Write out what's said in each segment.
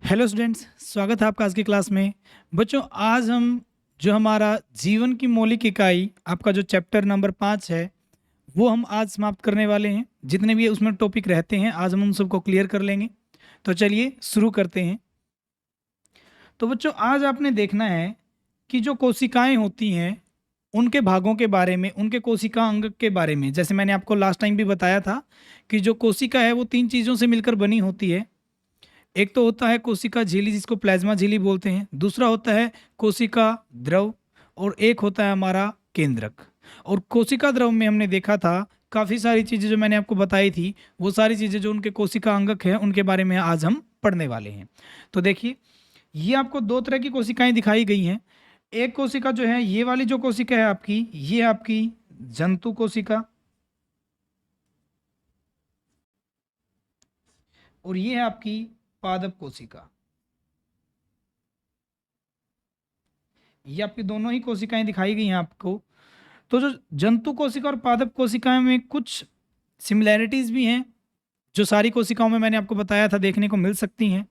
Hello students, स्वागत है आपका आज की क्लास में। बच्चों, आज हम जो हमारा जीवन की मौलिक इकाई आपका जो चैप्टर नंबर 5 है वो हम आज समाप्त करने वाले हैं। जितने भी उसमें टॉपिक रहते हैं आज हम उन सबको क्लियर कर लेंगे। तो चलिए शुरू करते हैं। तो बच्चों, आज आपने देखना है कि जो कोशिकाएं होती हैं उनके भागों के बारे में, उनके कोशिका अंग के बारे में। जैसे मैंने आपको लास्ट टाइम भी बताया था कि जो कोशिका है वो 3 चीज़ों से मिलकर बनी होती है। एक तो होता है कोशिका झिल्ली जिसको प्लाज्मा झिल्ली बोलते हैं, दूसरा होता है कोशिका द्रव, और एक होता है हमारा केंद्रक। और कोशिका द्रव में हमने देखा था काफ़ी सारी चीज़ें जो मैंने आपको बताई थी, वो सारी चीज़ें जो उनके कोशिका अंगक हैं उनके बारे में आज हम पढ़ने वाले हैं। तो देखिए, ये आपको 2 तरह की कोशिकाएं दिखाई गई हैं। एक कोशिका जो है, ये वाली जो कोशिका है आपकी, ये है आपकी जंतु कोशिका, और ये है आपकी पादप कोशिका। ये आपकी दोनों ही कोशिकाएं दिखाई गई हैं आपको। तो जो जंतु कोशिका और पादप कोशिकाएं में कुछ सिमिलैरिटीज भी हैं जो सारी कोशिकाओं में मैंने आपको बताया था देखने को मिल सकती हैं,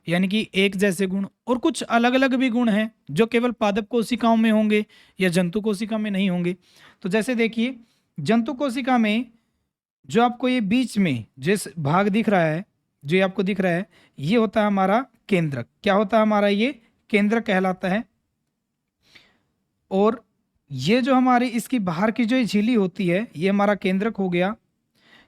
यानी कि एक जैसे गुण। और कुछ अलग अलग भी गुण हैं जो केवल पादप कोशिकाओं में होंगे या जंतु कोशिका में नहीं होंगे। तो जैसे देखिए, जंतु कोशिका में जो आपको ये बीच में जिस भाग दिख रहा है, जो ये आपको दिख रहा है, ये होता है हमारा केंद्रक। क्या होता है हमारा? ये केंद्रक कहलाता है। और ये जो हमारी इसकी बाहर की जो ये झिल्ली होती है, ये हमारा केंद्रक हो गया।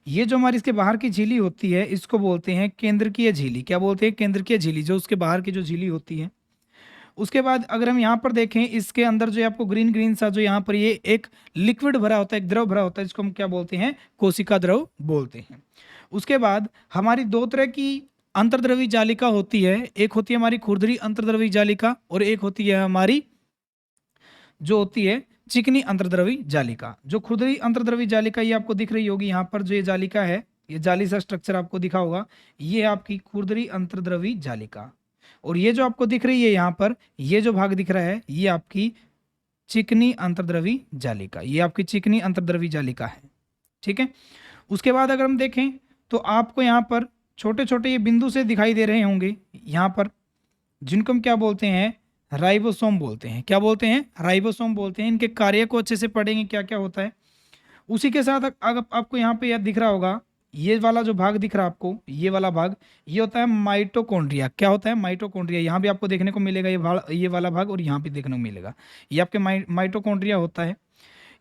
ये जो हमारी इसके बाहर की झिल्ली होती है इसको बोलते हैं केंद्रकीय झिल्ली। क्या बोलते हैं? केंद्रकीय झिल्ली, जो उसके बाहर की जो झिल्ली होती है। उसके बाद अगर हम यहाँ पर देखें, इसके अंदर जो है आपको ग्रीन ग्रीन सा जो यहाँ पर ये एक लिक्विड भरा होता है, एक द्रव भरा होता है, जिसको हम क्या बोलते हैं? कोशिका द्रव बोलते हैं। उसके बाद हमारी 2 तरह की अंतर्द्रवी जालिका होती है। एक होती है हमारी खुरदरी अंतर्द्रवी जालिका, और एक होती है हमारी जो होती है चिकनी अंतर्द्रवी जालिका। जो खुरदरी अंतर्द्रवी जालिका ये आपको दिख रही होगी यहाँ पर, जो ये जालिका है, ये जाली सा स्ट्रक्चर आपको दिखा होगा, ये है आपकी खुरदरी अंतर्द्रवी जालिका। और ये जो आपको दिख रही है यहाँ पर, ये जो भाग दिख रहा है, ये आपकी चिकनी अंतर्द्रवी जालिका, ये आपकी चिकनी अंतर्द्रवी जालिका है। ठीक है। उसके बाद अगर हम देखें तो आपको यहाँ पर छोटे छोटे ये बिंदु से दिखाई दे रहे होंगे यहाँ पर, जिनको हम क्या बोलते हैं? राइबोसोम बोलते हैं। क्या बोलते हैं? राइबोसोम बोलते हैं। इनके कार्य को अच्छे से पढ़ेंगे क्या क्या होता है। उसी के साथ अगर आपको यहाँ पे याद दिख रहा होगा, ये वाला जो भाग दिख रहा है आपको, ये वाला भाग, ये होता है माइटोकॉन्ड्रिया। क्या होता है? माइटोकॉन्ड्रिया। यहाँ भी आपको देखने को मिलेगा ये वाला भाग, और यहाँ भी देखने को मिलेगा, ये आपके माइटोकॉन्ड्रिया होता है।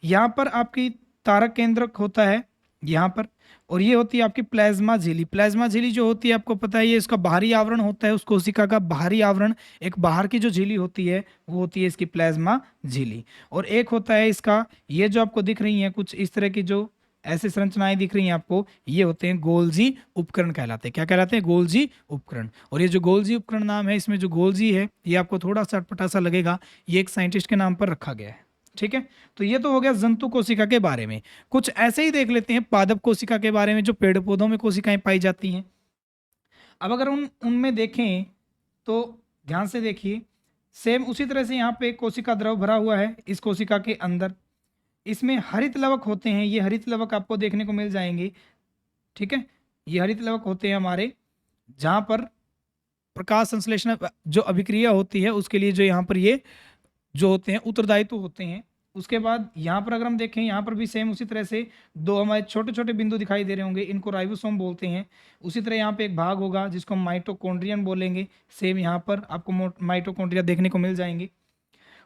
यहाँ पर आपकी तारक केंद्रक होता है यहाँ पर। और ये होती है आपकी प्लाज्मा झिल्ली। प्लाज्मा झिल्ली जो होती है आपको पता है, ये इसका बाहरी आवरण होता है, उस कोशिका का बाहरी आवरण। एक बाहर की जो झिल्ली होती है वो होती है इसकी प्लाज्मा झिल्ली। और एक होता है इसका, ये जो आपको दिख रही है कुछ इस तरह की जो ऐसे संरचनाएं दिख रही हैं आपको, ये होते हैं गोल्जी उपकरण कहलाते हैं। क्या कहलाते हैं? गोल्जी उपकरण। और ये जो गोल्जी उपकरण नाम है, इसमें जो गोल्जी है ये आपको थोड़ा सा अटपटा सा लगेगा, ये एक साइंटिस्ट के नाम पर रखा गया है। ठीक है। तो ये तो हो गया जंतु कोशिका के बारे में। कुछ ऐसे ही देख लेते हैं पादप कोशिका के बारे में, जो पेड़ पौधों में कोशिकाएं पाई जाती हैं। अब अगर उनमें देखें तो ध्यान से देखिए, सेम उसी तरह से यहाँ पे कोशिका द्रव भरा हुआ है इस कोशिका के अंदर। इसमें हरित लवक होते हैं, ये हरित लवक आपको देखने को मिल जाएंगे। ठीक है। ये हरित लवक होते हैं हमारे, जहाँ पर प्रकाश संश्लेषण जो अभिक्रिया होती है उसके लिए जो यहाँ पर ये जो होते हैं उत्तरदायित्व होते हैं। उसके बाद यहाँ पर अगर हम देखें, यहाँ पर भी सेम उसी तरह से 2 हमारे छोटे छोटे बिंदु दिखाई दे रहे होंगे, इनको राइबोसोम बोलते हैं। उसी तरह यहाँ पे एक भाग होगा जिसको हम माइटोकॉन्ड्रियन बोलेंगे। सेम यहाँ पर आपको माइटोकॉन्ड्रिया देखने को मिल जाएंगे।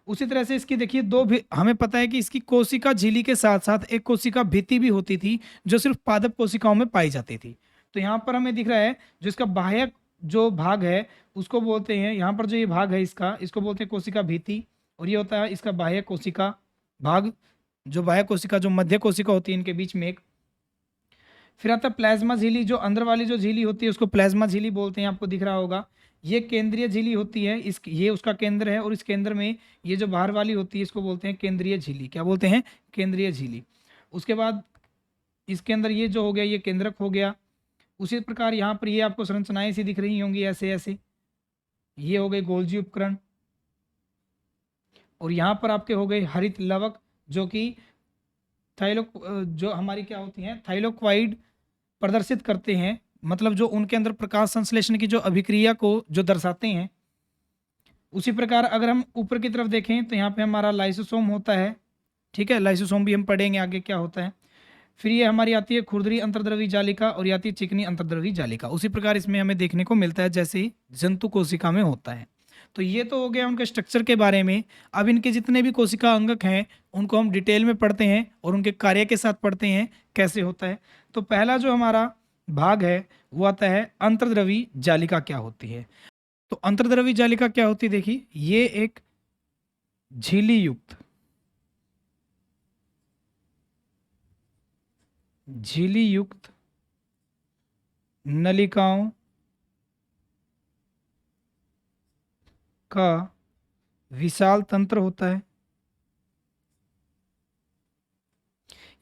उसी तरह से इसकी देखिए दो भी, हमें पता है कि इसकी कोशिका झिल्ली के साथ साथ एक कोशिका भित्ति भी होती थी जो सिर्फ पादप कोशिकाओं में पाई जाती थी। तो यहाँ पर हमें दिख रहा है जो इसका बाह्य जो भाग है उसको बोलते हैं, यहाँ पर जो ये भाग है इसका, इसको बोलते हैं कोशिका भित्ति। और ये होता है इसका बाह्य कोशिका भाग, जो बाह्य कोशिका जो मध्य कोशिका होती है इनके बीच में एक। फिर आता है प्लाज्मा झिल्ली, जो अंदर वाली जो झिल्ली होती है उसको प्लाज्मा झिल्ली बोलते हैं, आपको दिख रहा होगा। ये केंद्रीय झिल्ली होती है, इस ये उसका केंद्र है, और इस केंद्र में ये जो बाहर वाली होती है इसको बोलते हैं केंद्रीय झिल्ली। क्या बोलते हैं? केंद्रीय झिल्ली। उसके बाद इसके अंदर ये जो हो गया ये केंद्रक हो गया। उसी प्रकार यहाँ पर ये आपको संरचनाएं सी दिख रही होंगी ऐसे ऐसे, ये हो गए गोल्जी उपकरण। और यहाँ पर आपके हो गए हरित लवक, जो कि थाइलो जो हमारी क्या होती हैं, थाइलोक्वाइड प्रदर्शित करते हैं, मतलब जो उनके अंदर प्रकाश संश्लेषण की जो अभिक्रिया को जो दर्शाते हैं। उसी प्रकार अगर हम ऊपर की तरफ देखें तो यहाँ पे हमारा लाइसोसोम होता है, ठीक है, लाइसोसोम भी हम पढ़ेंगे आगे क्या होता है। फिर ये हमारी आती है खुरदरी अंतर्द्रवी जालिका और ये आती है चिकनी अंतर्द्रवी जालिका। उसी प्रकार इसमें हमें देखने को मिलता है जैसे ही जंतु कोशिका में होता है। तो ये तो हो गया उनके स्ट्रक्चर के बारे में। अब इनके जितने भी कोशिका अंगक हैं उनको हम डिटेल में पढ़ते हैं और उनके कार्य के साथ पढ़ते हैं कैसे होता है। तो पहला जो हमारा भाग है वो आता है अंतर्द्रवी जालिका क्या होती है। तो अंतर्द्रवी जालिका क्या होती है, देखिए ये एक झिल्ली युक्त नलिकाओं का विशाल तंत्र होता है।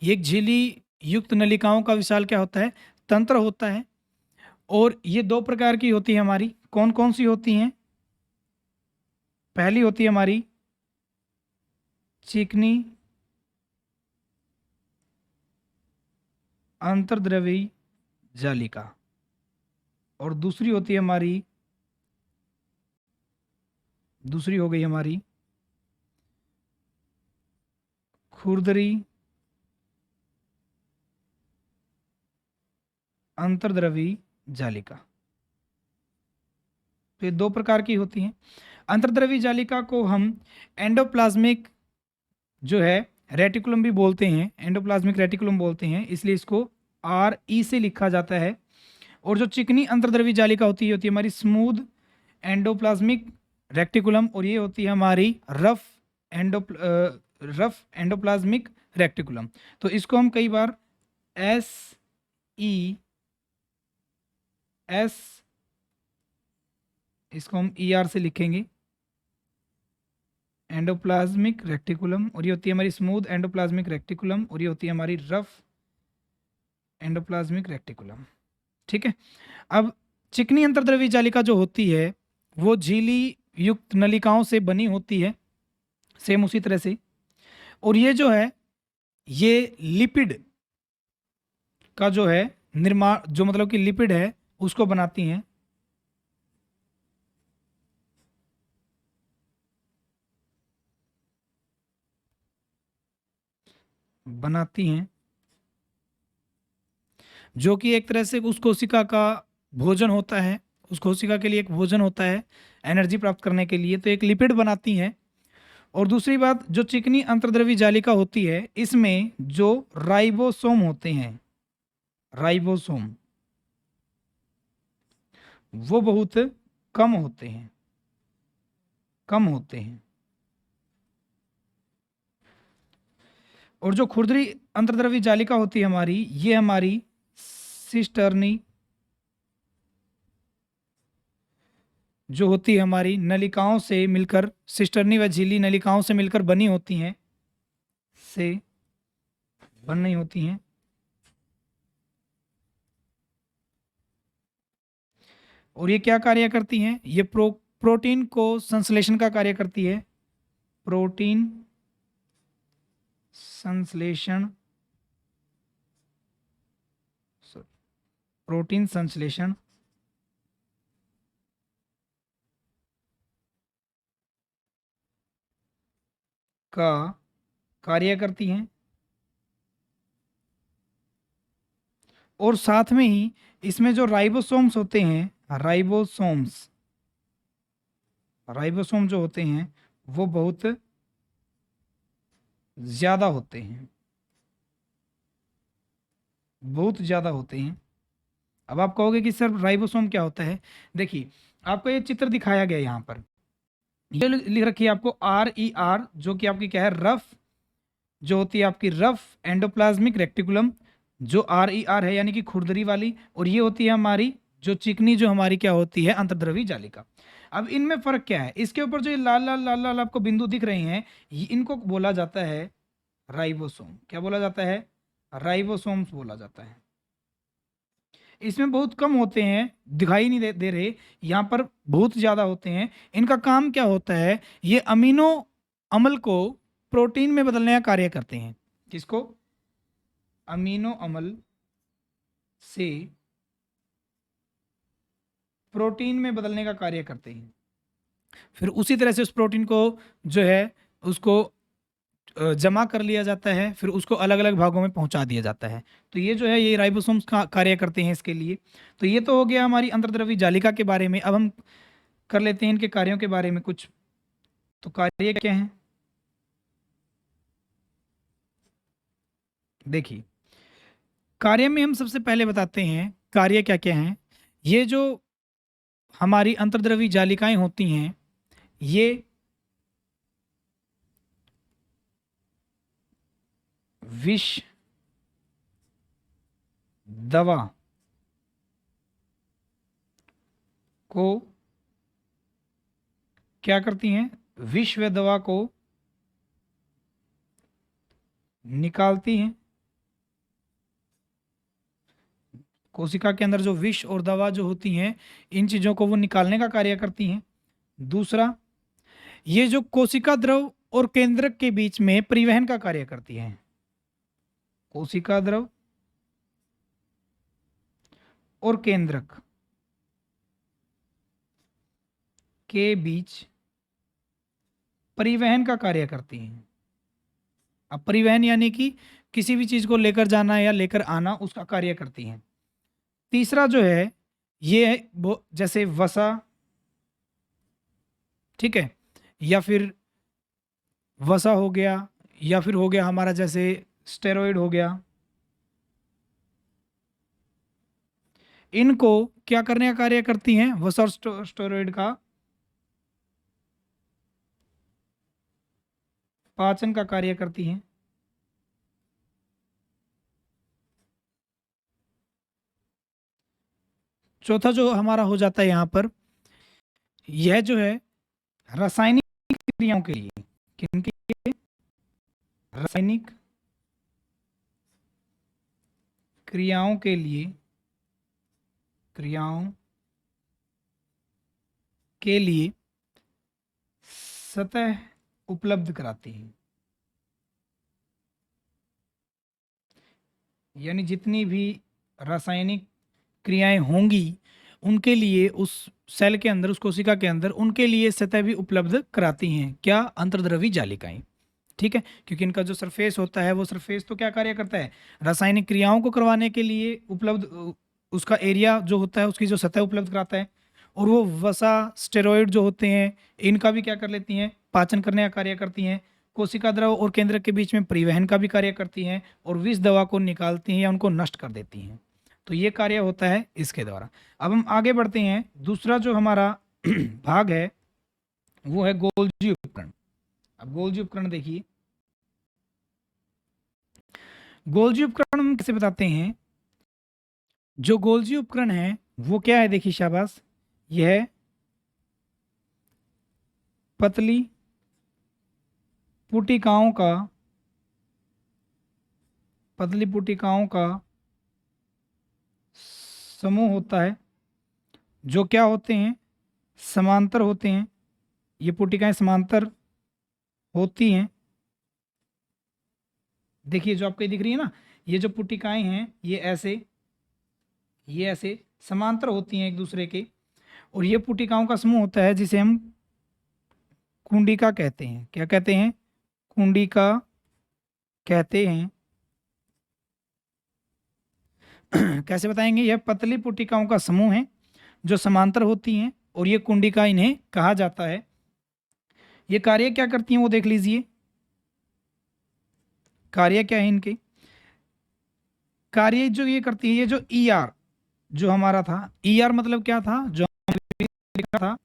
ये एक झिल्ली युक्त नलिकाओं का विशाल क्या होता है, तंत्र होता है। और ये दो प्रकार की होती है हमारी, कौन कौन सी होती हैं। पहली होती है हमारी चिकनी अंतर्द्रवी जालिका और दूसरी होती है हमारी, दूसरी हो गई हमारी खुरदरी अंतर्द्रवी जालिका। तो ये दो प्रकार की होती हैं। अंतर्द्रवी जालिका को हम एंडोप्लाज्मिक जो है रेटिकुलम भी बोलते हैं, एंडोप्लाज्मिक रेटिकुलम बोलते हैं, इसलिए इसको RE से लिखा जाता है। और जो चिकनी अंतर्द्रवी जालिका होती है हमारी स्मूथ एंडोप्लाज्मिक रेक्टिकुलम और ये होती है हमारी रफ एंडोप्लाज्मिक रेक्टिकुलम। तो इसको हम कई बार SES, इसको हम ER से लिखेंगे एंडोप्लाज्मिक रेक्टिकुलम, और ये होती है हमारी स्मूथ एंडोप्लाज्मिक रेक्टिकुलम और ये होती है हमारी रफ एंडोप्लाज्मिक रेक्टिकुलम। ठीक है। अब चिकनी अंतर्द्रवी जालिका जो होती है वो झिल्ली युक्त नलिकाओं से बनी होती है, सेम उसी तरह से। और ये जो है ये लिपिड का जो है निर्माण, जो मतलब कि लिपिड है उसको बनाती हैं। जो कि एक तरह से उस कोशिका का भोजन होता है, उस कोशिका के लिए एक भोजन होता है एनर्जी प्राप्त करने के लिए, तो एक लिपिड बनाती हैं। और दूसरी बात, जो चिकनी अंतर्द्रवी जालिका होती है इसमें जो राइबोसोम होते हैं, राइबोसोम वो बहुत कम होते हैं, कम होते हैं। और जो खुरदरी अंतर्द्रवी जालिका होती है हमारी, ये हमारी सिस्टर्नी जो होती है हमारी नलिकाओं से मिलकर, सिस्टर्नी व झिल्ली नलिकाओं से मिलकर बनी होती हैं, से बनी होती हैं। और ये क्या कार्य करती हैं, ये प्रोटीन को संश्लेषण का कार्य करती है, प्रोटीन संश्लेषण, प्रोटीन संश्लेषण का कार्य करती हैं। और साथ में ही इसमें जो राइबोसोम्स होते हैं, राइबोसोम्स, राइबोसोम जो होते हैं वो बहुत ज्यादा होते हैं, बहुत ज्यादा होते हैं। अब आप कहोगे कि सर राइबोसोम क्या होता है। देखिए आपको ये चित्र दिखाया गया यहाँ पर, ये लिख रखी है आपको RER, जो कि आपकी क्या है, रफ, जो होती है आपकी रफ एंडोप्लाज्मिक रेक्टिकुलम, जो RER है यानी कि खुरदरी वाली, और ये होती है हमारी जो चिकनी, जो हमारी क्या होती है, अंतर्द्रवी जालिका। अब इनमें फर्क क्या है, इसके ऊपर जो ये लाल लाल लाल लाल आपको बिंदु दिख रहे हैं, इनको बोला जाता है राइबोसोम। क्या बोला जाता है, राइबोसोम्स बोला जाता है। इसमें बहुत कम होते हैं, दिखाई नहीं दे रहे, यहाँ पर बहुत ज़्यादा होते हैं। इनका काम क्या होता है, ये अमीनो अम्ल को प्रोटीन में बदलने का कार्य करते हैं। किसको, अमीनो अम्ल से प्रोटीन में बदलने का कार्य करते हैं। फिर उसी तरह से उस प्रोटीन को जो है उसको जमा कर लिया जाता है, फिर उसको अलग अलग भागों में पहुंचा दिया जाता है। तो ये जो है ये राइबोसोम्स का कार्य करते हैं इसके लिए। तो ये तो हो गया हमारी अंतर्द्रव्य जालिका के बारे में। अब हम कर लेते हैं इनके कार्यों के बारे में कुछ। तो कार्य क्या हैं, देखिए कार्य में हम सबसे पहले बताते हैं कार्य क्या क्या हैं। ये जो हमारी अंतर्द्रव्य जालिकाएं होती हैं, ये विष, दवा को क्या करती हैं, विष व दवा को निकालती हैं। कोशिका के अंदर जो विष और दवा जो होती हैं, इन चीजों को वो निकालने का कार्य करती हैं। दूसरा, ये जो कोशिका द्रव और केंद्रक के बीच में परिवहन का कार्य करती हैं। कोशिका द्रव और केंद्रक के बीच परिवहन का कार्य करती हैं। अब परिवहन यानी कि किसी भी चीज को लेकर जाना या लेकर आना, उसका कार्य करती हैं। तीसरा जो है ये है वो जैसे वसा, ठीक है, या फिर वसा हो गया, या फिर हो गया हमारा जैसे स्टेरॉइड हो गया। इनको क्या करने का कार्य करती हैं, वसा और स्टेरॉइड का पाचन का कार्य करती हैं। चौथा जो हमारा हो जाता है यहाँ पर, यह जो है रासायनिक क्रियाओं के लिए, किनके लिए, रासायनिक क्रियाओं के लिए, क्रियाओं के लिए सतह उपलब्ध कराती है। यानी जितनी भी रासायनिक क्रियाएं होंगी उनके लिए उस सेल के अंदर, उस कोशिका के अंदर, उनके लिए सतह भी उपलब्ध कराती हैं। क्या, अंतर्द्रव्य जालिकाएं, ठीक है। क्योंकि इनका जो सरफेस होता है वो सरफेस तो क्या कार्य करता है, रासायनिक क्रियाओं को करवाने के लिए उपलब्ध उसका एरिया जो होता है, उसकी जो सतह उपलब्ध कराता है। और वो वसा, स्टेरॉइड जो होते हैं, इनका भी क्या कर लेती हैं, पाचन करने का कार्य करती हैं। कोशिका द्रव और केंद्रक के बीच में परिवहन का भी कार्य करती हैं, और विष दवा को निकालती हैं या उनको नष्ट कर देती हैं। तो ये कार्य होता है इसके द्वारा। अब हम आगे बढ़ते हैं। दूसरा जो हमारा भाग है वो है गोल्जी उपकरण। अब गोल्जी उपकरण देखिए, गोल्जी उपकरण हम कैसे बताते हैं। जो गोल्जी उपकरण है वो क्या है, देखिए शाबाश, यह पतली पुटिकाओं का, पतली पुटिकाओं का समूह होता है, जो क्या होते हैं, समांतर होते हैं। ये पुटिकाएं समांतर होती हैं। देखिए जो आपको ये दिख रही है ना, ये जो पुटिकाएं हैं ये ऐसे समांतर होती हैं एक दूसरे के। और ये पुटिकाओं का समूह होता है जिसे हम कुंडिका कहते हैं। क्या कहते हैं, कुंडिका कहते हैं। कैसे बताएंगे, यह पतली पुटिकाओं का समूह है जो समांतर होती हैं, और ये कुंडिका इन्हें कहा जाता है। ये कार्य क्या करती हैं वो देख लीजिए। कार्य क्या है इनके, कार्य जो ये करती है, ये जो ई आर जो हमारा था, ई आर मतलब क्या था, जो हमने लिखा था,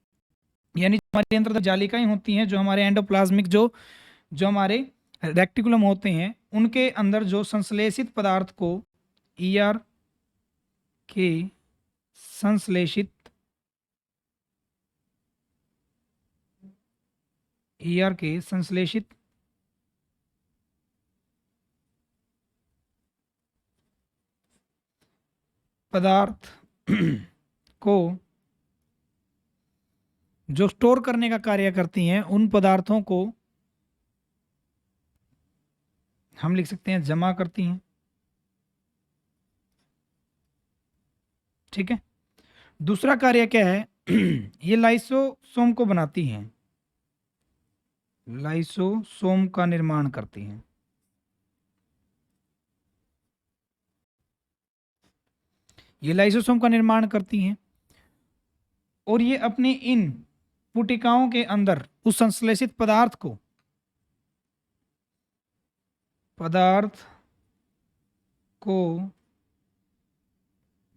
यानी जो हमारे अंदर जालिकाएं होती हैं, जो हमारे एंडोप्लाज्मिक जो जो हमारे रेक्टिकुलम होते हैं, उनके अंदर जो संश्लेषित पदार्थ को ई आर के संश्लेषित, ई आर के संश्लेषित पदार्थ को जो स्टोर करने का कार्य करती हैं, उन पदार्थों को हम लिख सकते हैं जमा करती हैं, ठीक है। दूसरा कार्य क्या है? ये लाइसोसोम को बनाती हैं, लाइसोसोम का निर्माण करती हैं। ये लाइसोसोम का निर्माण करती हैं और ये अपने इन पुटिकाओं के अंदर उस संश्लेषित पदार्थ को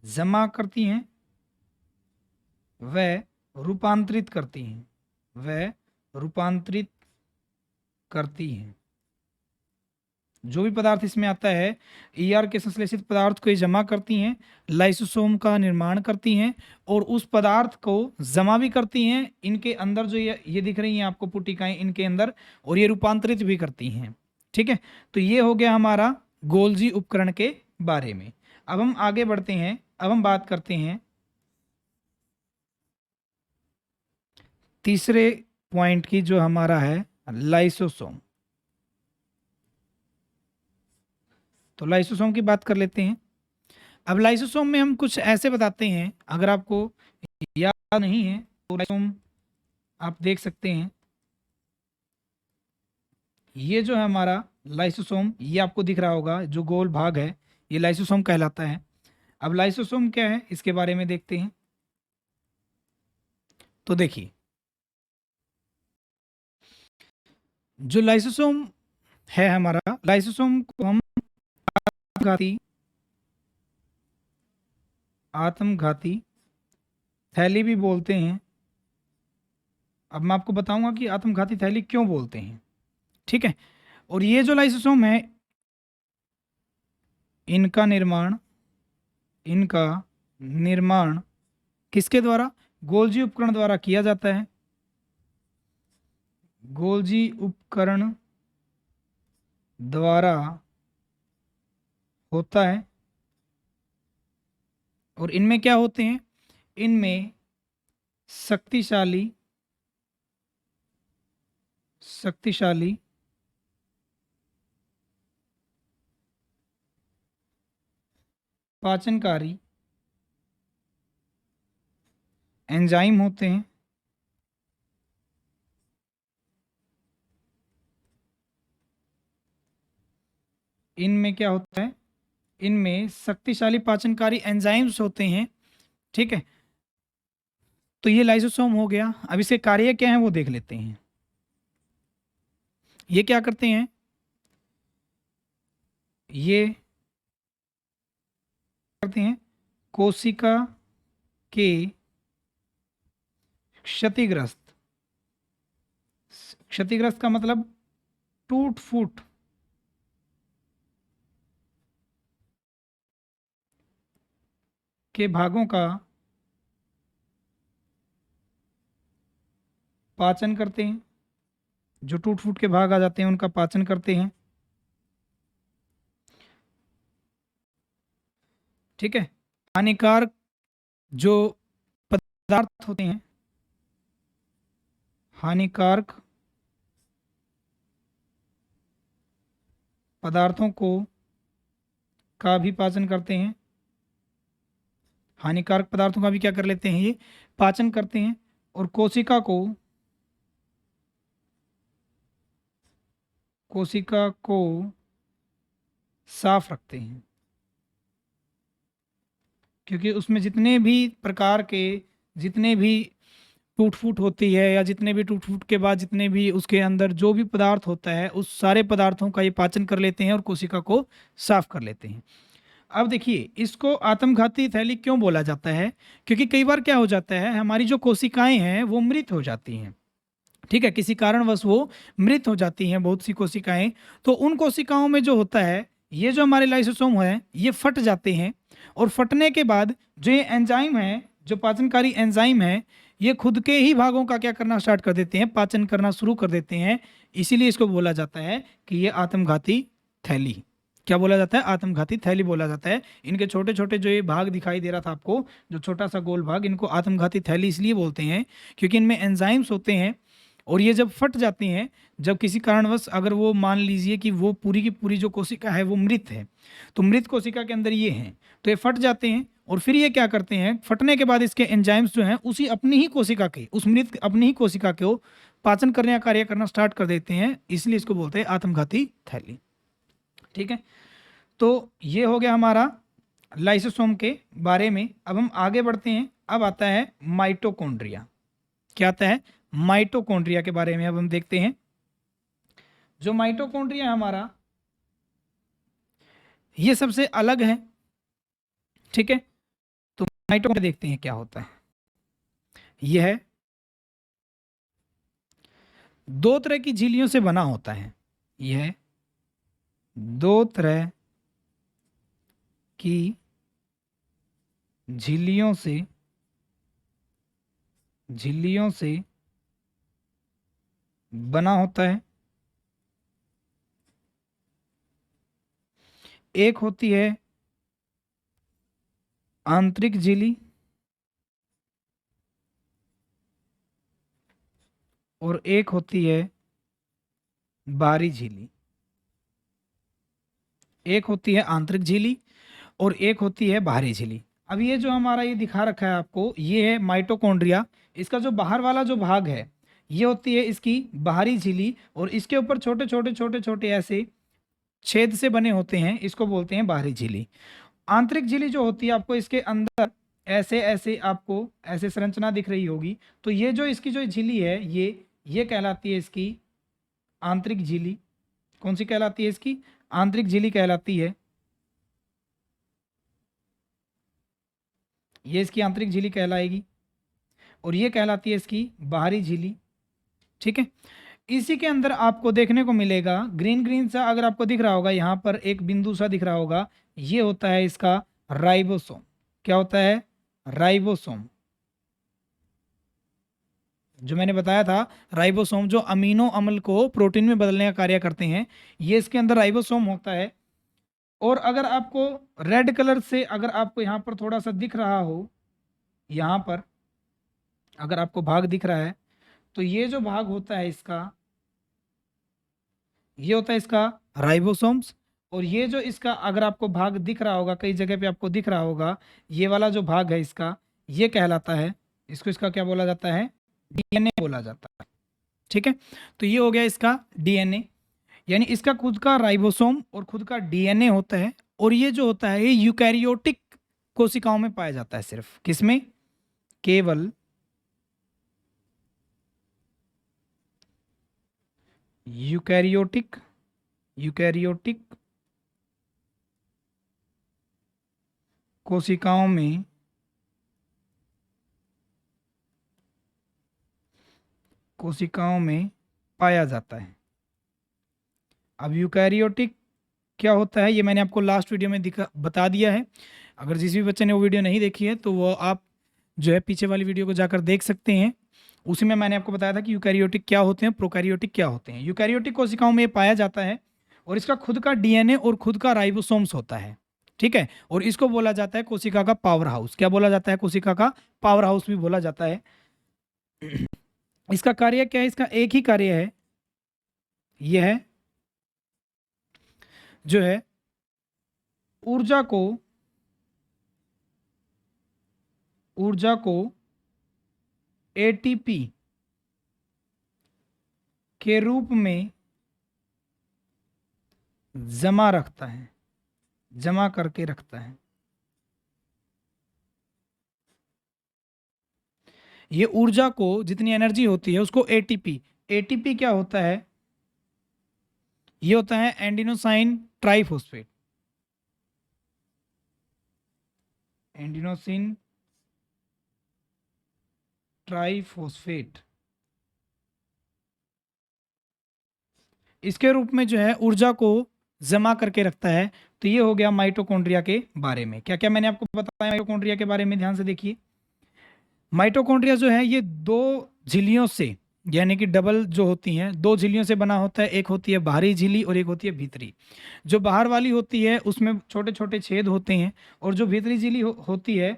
जमा करती हैं, वह रूपांतरित करती हैं, वह रूपांतरित करती हैं। जो भी पदार्थ इसमें आता है, ईआर के संश्लेषित पदार्थ को ये जमा करती हैं, लाइसोसोम का निर्माण करती हैं और उस पदार्थ को जमा भी करती हैं इनके अंदर, जो ये दिख रही हैं आपको पुटिकाएं इनके अंदर, और ये रूपांतरित भी करती हैं। ठीक है, तो ये हो गया हमारा गोल्जी उपकरण के बारे में। अब हम आगे बढ़ते हैं, अब हम बात करते हैं तीसरे पॉइंट की, जो हमारा है लाइसोसोम। तो लाइसोसोम की बात कर लेते हैं। अब लाइसोसोम में हम कुछ ऐसे बताते हैं, अगर आपको याद नहीं है तो लाइसोसोम आप देख सकते हैं। ये जो है हमारा लाइसोसोम, ये आपको दिख रहा होगा, जो गोल भाग है ये लाइसोसोम कहलाता है। अब लाइसोसोम क्या है इसके बारे में देखते हैं। तो देखिए, जो लाइसोसोम है हमारा, लाइसोसोम को हम आत्मघाती थैली भी बोलते हैं। अब मैं आपको बताऊंगा कि आत्मघाती थैली क्यों बोलते हैं। ठीक है, और ये जो लाइसोसोम है, इनका निर्माण किसके द्वारा? गोल्जी उपकरण द्वारा किया जाता है। गोल्जी उपकरण द्वारा होता है। और इनमें क्या होते हैं? इनमें शक्तिशाली पाचनकारी एंजाइम होते हैं। इनमें क्या होता है? इनमें शक्तिशाली पाचनकारी एंजाइम्स होते हैं। ठीक है, तो ये लाइसोसोम हो गया। अब इसके कार्य क्या है वो देख लेते हैं। ये क्या करते हैं? ये करते हैं कोशिका के क्षतिग्रस्त का मतलब टूट फूट के भागों का पाचन करते हैं। जो टूट फूट के भाग आ जाते हैं उनका पाचन करते हैं। ठीक है, हानिकारक जो पदार्थ होते हैं, हानिकारक पदार्थों का भी पाचन करते हैं। हानिकारक पदार्थों का भी क्या कर लेते हैं? ये पाचन करते हैं और कोशिका को साफ रखते हैं, क्योंकि उसमें जितने भी प्रकार के, जितने भी टूट फूट होती है, या जितने भी टूट फूट के बाद जितने भी उसके अंदर जो भी पदार्थ होता है, उस सारे पदार्थों का ये पाचन कर लेते हैं और कोशिका को साफ कर लेते हैं। अब देखिए, इसको आत्मघाती थैली क्यों बोला जाता है? क्योंकि कई बार क्या हो जाता है, हमारी जो कोशिकाएं हैं वो मृत हो जाती हैं। ठीक है, किसी कारणवश वो मृत हो जाती हैं बहुत सी कोशिकाएं। तो उन कोशिकाओं में जो होता है, ये जो हमारे लाइसोसोम है ये फट जाते हैं, और फटने के बाद जो ये एंजाइम है, जो पाचनकारी एंजाइम है, ये खुद के ही भागों का क्या करना स्टार्ट कर देते हैं? पाचन करना शुरू कर देते हैं। इसीलिए इसको बोला जाता है कि ये आत्मघाती थैली। क्या बोला जाता है? आत्मघाती थैली बोला जाता है। इनके छोटे छोटे जो ये भाग दिखाई दे रहा था आपको, जो छोटा सा गोल भाग, इनको आत्मघाती थैली इसलिए बोलते हैं क्योंकि इनमें एंजाइम्स होते हैं, और ये जब फट जाती हैं, जब किसी कारणवश अगर वो मान लीजिए कि वो पूरी की पूरी जो कोशिका है वो मृत है, तो मृत कोशिका के अंदर ये हैं, तो ये फट जाते हैं और फिर ये क्या करते हैं, फटने के बाद इसके एंजाइम्स जो हैं उसी अपनी ही कोशिका के, उस मृत अपनी ही कोशिका को पाचन करने का कार्य करना स्टार्ट कर देते हैं, इसलिए इसको बोलते हैं आत्मघाती थैली। ठीक है, तो ये हो गया हमारा लाइसोसोम के बारे में। अब हम आगे बढ़ते हैं, अब आता है माइटोकॉन्ड्रिया। क्या आता है, माइटोकॉन्ड्रिया के बारे में अब हम देखते हैं। जो माइटोकॉन्ड्रिया है हमारा, ये सबसे अलग है। ठीक है, तो माइटोकॉन्ड्रिया देखते हैं क्या होता है। यह है दो तरह की झिल्लियों से बना होता है। यह दो तरह की झिल्लियों से बना होता है। एक होती है आंतरिक झिल्ली और एक होती है बाहरी झिल्ली। एक होती है आंतरिक झिल्ली और एक होती है बाहरी झिल्ली। अब ये जो हमारा ये दिखा रखा है आपको, ये है माइटोकॉन्ड्रिया। इसका जो बाहर वाला जो भाग है ये होती है इसकी बाहरी झिल्ली, और इसके ऊपर छोटे छोटे छोटे छोटे ऐसे छेद से बने होते हैं, इसको बोलते हैं बाहरी झिल्ली। आंतरिक झिल्ली जो होती है आपको इसके अंदर ऐसे ऐसे आपको ऐसे संरचना दिख रही होगी, तो ये जो इसकी जो झिल्ली है ये कहलाती है इसकी आंतरिक झिल्ली। कौन सी कहलाती है, इसकी आंतरिक झिल्ली कहलाती है। ये इसकी आंतरिक झिल्ली कहलाएगी और ये कहलाती है इसकी बाहरी झिल्ली। ठीक है, इसी के अंदर आपको देखने को मिलेगा ग्रीन ग्रीन सा, अगर आपको दिख रहा होगा यहाँ पर एक बिंदु सा दिख रहा होगा, ये होता है इसका राइबोसोम। क्या होता है, राइबोसोम। जो मैंने बताया था राइबोसोम जो अमीनो अम्ल को प्रोटीन में बदलने का कार्य करते हैं, ये इसके अंदर राइबोसोम होता है। और अगर आपको रेड कलर से, अगर आपको यहाँ पर थोड़ा सा दिख रहा हो, यहाँ पर अगर आपको भाग दिख रहा है, तो ये जो भाग होता है इसका, ये होता है इसका राइबोसोम्स। और ये जो इसका अगर आपको भाग दिख रहा होगा, कई जगह पे आपको दिख रहा होगा, ये वाला जो भाग है इसका, ये कहलाता है, इसको इसका क्या बोला जाता है, डीएनए बोला जाता है। ठीक है, तो ये हो गया इसका डीएनए, यानी इसका खुद का राइबोसोम और खुद का डीएनए होता है। और ये जो होता है ये यूकैरियोटिक कोशिकाओं में पाया जाता है। सिर्फ किसमें, केवल यूकैरियोटिक कोशिकाओं में पाया जाता है। अब यूकैरियोटिक क्या होता है ये मैंने आपको लास्ट वीडियो में बता दिया है। अगर जिस भी बच्चे ने वो वीडियो नहीं देखी है तो वो आप जो है पीछे वाली वीडियो को जाकर देख सकते हैं। उसी में मैंने आपको बताया था कि यूकैरियोटिक क्या होते हैं, प्रोकैरियोटिक क्या होते हैं। यूकैरियोटिक कोशिकाओं में पाया जाता है और इसका खुद का डीएनए और खुद का राइबोसोम्स होता है। ठीक है, और इसको बोला जाता है कोशिका का पावर हाउस। क्या बोला जाता है, कोशिका का पावर हाउस भी बोला जाता है। इसका कार्य क्या है, इसका एक ही कार्य है, यह है जो है ऊर्जा को एटीपी के रूप में जमा करके रखता है। ये ऊर्जा को जितनी एनर्जी होती है उसको एटीपी क्या होता है, ये होता है एंडिनोसाइन ट्राइफॉस्फेट। एंडिनोसिन ट्राइफॉस्फेट इसके रूप में जो है ऊर्जा को जमा करके रखता है। तो ये हो गया माइटोकॉन्ड्रिया के बारे में। क्या क्या मैंने आपको बताया माइटोकॉन्ड्रिया के बारे में, ध्यान से देखिए। माइटोकॉन्ड्रिया जो है ये दो झिल्लियों से, यानी कि डबल जो होती हैं, दो झिल्लियों से बना होता है। एक होती है बाहरी झिल्ली और एक होती है भीतरी। जो बाहर वाली होती है उसमें छोटे छोटे छेद होते हैं, और जो भीतरी झिल्ली होती है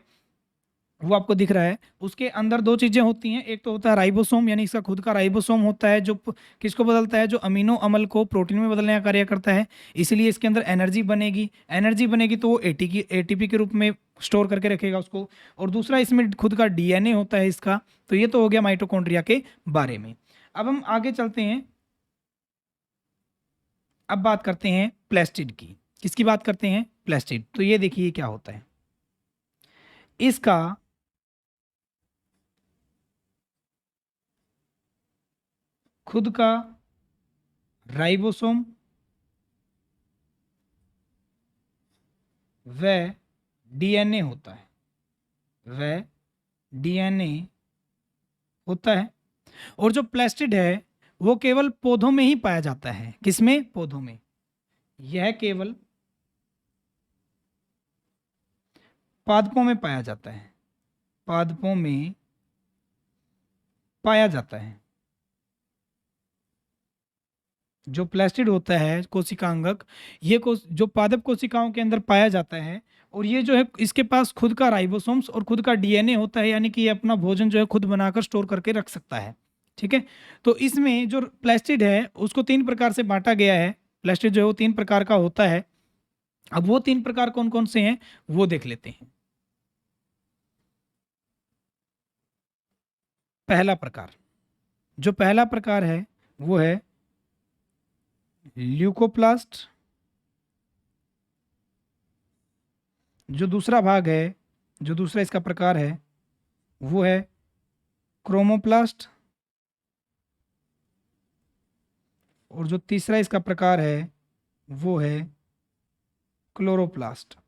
वो आपको दिख रहा है। उसके अंदर दो चीजें होती हैं, एक तो होता है राइबोसोम, यानी इसका खुद का राइबोसोम होता है जो किसको बदलता है, जो अमीनो अम्ल को प्रोटीन में बदलने का कार्य करता है। इसलिए इसके अंदर एनर्जी बनेगी, एनर्जी बनेगी तो वो एटीपी के रूप में स्टोर करके रखेगा उसको। और दूसरा इसमें खुद का डीएनए होता है इसका। तो ये तो हो गया माइटोकॉन्ड्रिया के बारे में। अब हम आगे चलते हैं, अब बात करते हैं प्लास्टिड की। किसकी बात करते हैं? प्लास्टिड। तो ये देखिए क्या होता है इसका खुद का राइबोसोम व डीएनए होता है, व डीएनए होता है। और जो प्लास्टिड है वो केवल पौधों में ही पाया जाता है। किसमें? पौधों में। यह केवल पादपों में पाया जाता है, पादपों में पाया जाता है। जो प्लास्टिड होता है कोशिकांगक, ये जो पादप कोशिकाओं के अंदर पाया जाता है। और ये जो है इसके पास खुद का राइबोसोम्स और खुद का डीएनए होता है, यानी कि ये अपना भोजन जो है खुद बनाकर स्टोर करके रख सकता है। ठीक है। तो इसमें जो प्लास्टिड है उसको तीन प्रकार से बांटा गया है। प्लास्टिड जो है वो तीन प्रकार का होता है। अब वो तीन प्रकार कौन कौन से हैं वो देख लेते हैं। पहला प्रकार, जो पहला प्रकार है वो है ल्यूकोप्लास्ट। जो दूसरा भाग है, जो दूसरा इसका प्रकार है वो है क्रोमोप्लास्ट। और जो तीसरा इसका प्रकार है वो है क्लोरोप्लास्ट।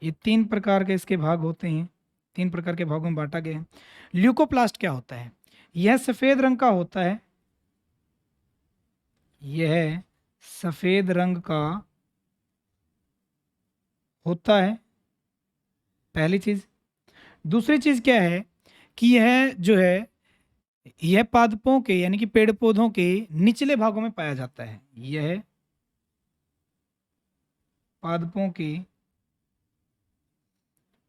ये तीन प्रकार के इसके भाग होते हैं, तीन प्रकार के भागों में बांटा गया है। ल्यूकोप्लास्ट क्या होता है? यह सफेद रंग का होता है, यह सफेद रंग का होता है, पहली चीज। दूसरी चीज क्या है कि यह जो है यह पादपों के यानी कि पेड़ पौधों के निचले भागों में पाया जाता है। यह पादपों के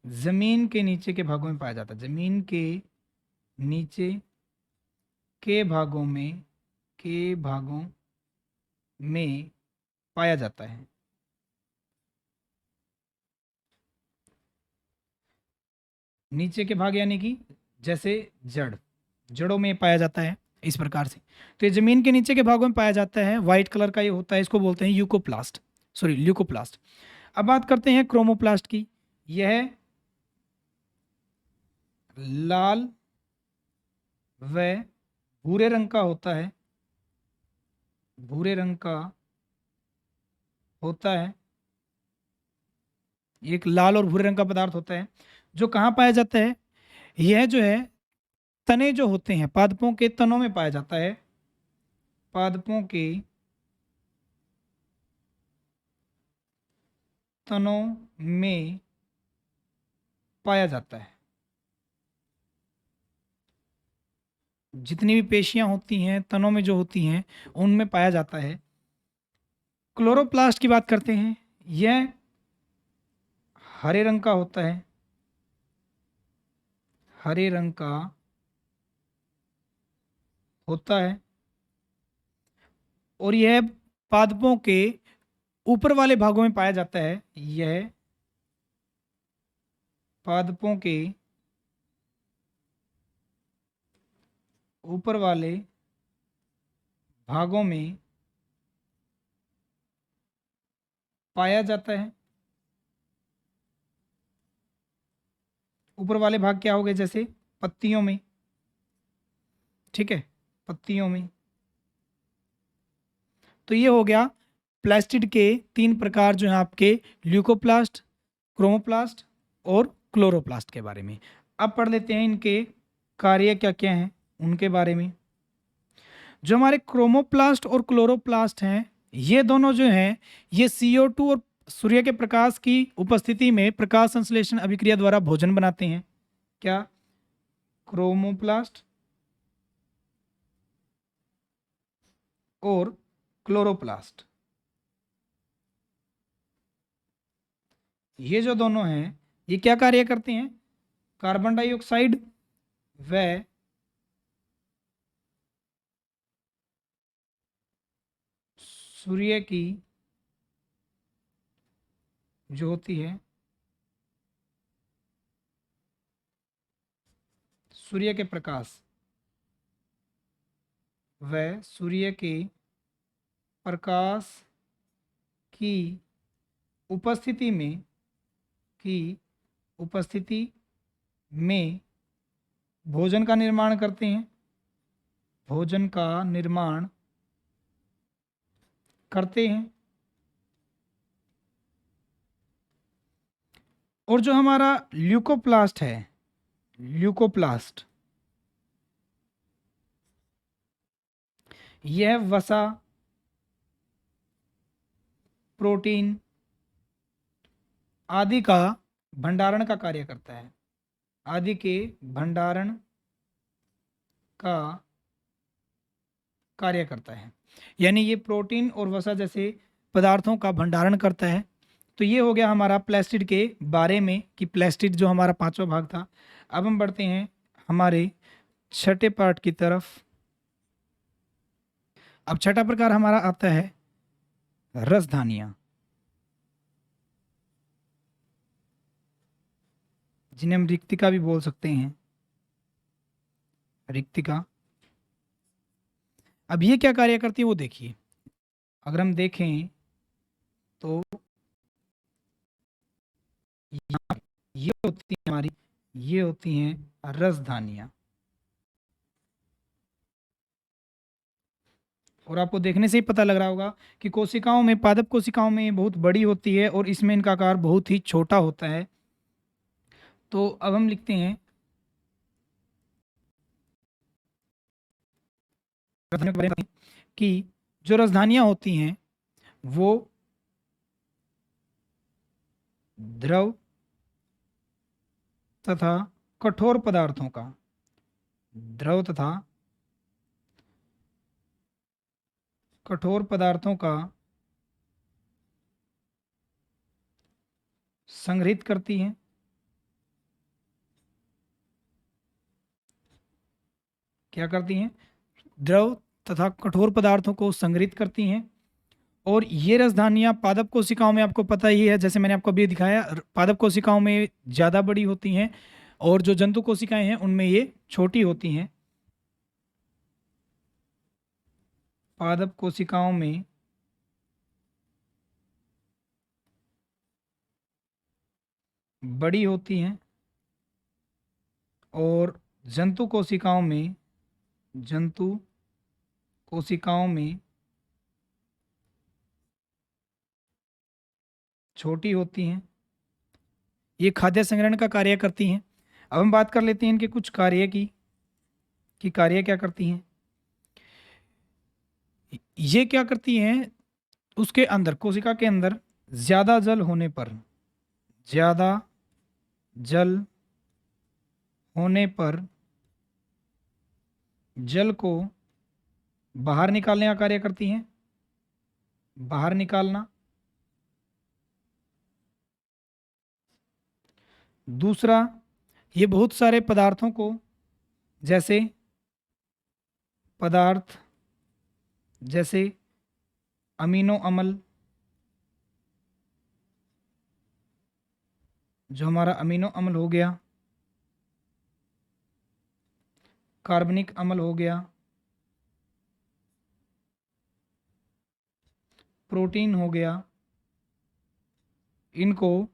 जमीन के नीचे के भागों में पाया जाता है, जमीन के नीचे के भागों में पाया जाता है। नीचे के भाग यानी कि जैसे जड़ों में पाया जाता है इस प्रकार से। तो ये जमीन के नीचे के भागों में पाया जाता है, व्हाइट कलर का ये होता है, इसको बोलते हैं यूकोप्लास्ट, सॉरी ल्यूकोप्लास्ट। अब बात करते हैं क्रोमोप्लास्ट की। यह लाल व भूरे रंग का होता है, भूरे रंग का होता है। ये एक लाल और भूरे रंग का पदार्थ होता है जो कहाँ पाया जाता है? यह जो है तने जो होते हैं पादपों के तनों में पाया जाता है, पादपों के तनों में पाया जाता है। जितनी भी पेशियां होती हैं तनों में जो होती हैं उनमें पाया जाता है। क्लोरोप्लास्ट की बात करते हैं। यह हरे रंग का होता है, हरे रंग का होता है। और यह पादपों के ऊपर वाले भागों में पाया जाता है। यह पादपों के ऊपर वाले भागों में पाया जाता है। ऊपर वाले भाग क्या हो गए? जैसे पत्तियों में, ठीक है, पत्तियों में। तो ये हो गया प्लास्टिड के तीन प्रकार जो हैं आपके, ल्यूकोप्लास्ट, क्रोमोप्लास्ट और क्लोरोप्लास्ट के बारे में। अब पढ़ लेते हैं इनके कार्य क्या क्या हैं उनके बारे में। जो हमारे क्रोमोप्लास्ट और क्लोरोप्लास्ट हैं ये दोनों जो हैं ये CO2 और सूर्य के प्रकाश की उपस्थिति में प्रकाश संश्लेषण अभिक्रिया द्वारा भोजन बनाते हैं। क्या? क्रोमोप्लास्ट और क्लोरोप्लास्ट ये जो दोनों हैं ये क्या कार्य करते हैं? कार्बन डाइऑक्साइड व सूर्य की जो होती है, सूर्य के प्रकाश व सूर्य के प्रकाश की उपस्थिति में की उपस्थिति में भोजन का निर्माण करते हैं, भोजन का निर्माण करते हैं। और जो हमारा ल्यूकोप्लास्ट है, ल्यूकोप्लास्ट, यह वसा, प्रोटीन आदि का भंडारण का कार्य करता है, आदि के भंडारण का कार्य करता है। यानी ये प्रोटीन और वसा जैसे पदार्थों का भंडारण करता है। तो ये हो गया हमारा प्लास्टिड के बारे में कि प्लास्टिड जो हमारा पांचवा भाग था। अब हम बढ़ते हैं हमारे छठे पार्ट की तरफ। अब छठा प्रकार हमारा आता है रसधानियां, जिन्हें हम रिक्तिका भी बोल सकते हैं, रिक्तिका। अब ये क्या कार्य करती है वो देखिए। अगर हम देखें तो ये होती है हमारी, ये होती हैं रसधानियां। और आपको देखने से ही पता लग रहा होगा कि कोशिकाओं में, पादप कोशिकाओं में ये बहुत बड़ी होती है और इसमें इनका आकार बहुत ही छोटा होता है। तो अब हम लिखते हैं रसधानियों के बारे में कि जो रसधानियां होती हैं वो द्रव तथा कठोर पदार्थों का, द्रव तथा कठोर पदार्थों का संग्रहित करती हैं। क्या करती हैं? द्रव तथा कठोर पदार्थों को संग्रहित करती हैं। और ये रसधानियां पादप कोशिकाओं में आपको पता ही है, जैसे मैंने आपको अभी दिखाया, पादप कोशिकाओं में ज़्यादा बड़ी होती हैं और जो जंतु कोशिकाएं हैं उनमें ये छोटी होती हैं। पादप कोशिकाओं में बड़ी होती हैं और जंतु कोशिकाओं में, जंतु कोशिकाओं में छोटी होती हैं। ये खाद्य संग्रहण का कार्य करती हैं। अब हम बात कर लेते हैं इनके कुछ कार्य की, कि कार्य क्या करती हैं। ये क्या करती हैं? उसके अंदर, कोशिका के अंदर ज़्यादा जल होने पर, ज़्यादा जल होने पर जल को बाहर निकालने का कार्य करती हैं, बाहर निकालना। दूसरा, ये बहुत सारे पदार्थों को, जैसे पदार्थ, जैसे अमीनो अम्ल, जो हमारा अमीनो अम्ल हो गया, कार्बनिक अम्ल हो गया, प्रोटीन हो गया, इनको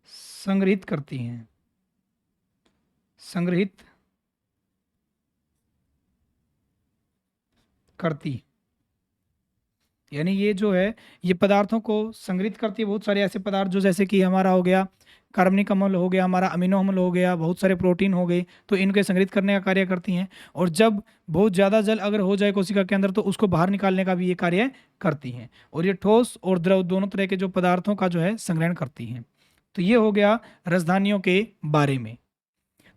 संग्रहित करती हैं, संग्रहित करती। यानी ये जो है ये पदार्थों को संग्रहित करती है। बहुत सारे ऐसे पदार्थ जो, जैसे कि हमारा हो गया कार्बनिक अम्ल हो गया, हमारा अमीनो अम्ल हो गया, बहुत सारे प्रोटीन हो गए, तो इनके संग्रहित करने का कार्य करती हैं। और जब बहुत ज़्यादा जल अगर हो जाए कोशिका के अंदर तो उसको बाहर निकालने का भी ये कार्य करती हैं। और ये ठोस और द्रव दोनों तरह के जो पदार्थों का जो है संग्रहण करती हैं। तो ये हो गया रसधानियों के बारे में।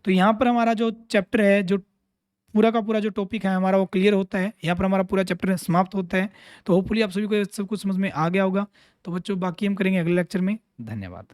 तो यहाँ पर हमारा जो चैप्टर है, जो पूरा का पूरा जो टॉपिक है हमारा वो क्लियर होता है, यहाँ पर हमारा पूरा चैप्टर समाप्त होता है। तो होपफुली आप सभी को ये सब कुछ समझ में आ गया होगा। तो बच्चों बाकी हम करेंगे अगले लेक्चर में। धन्यवाद।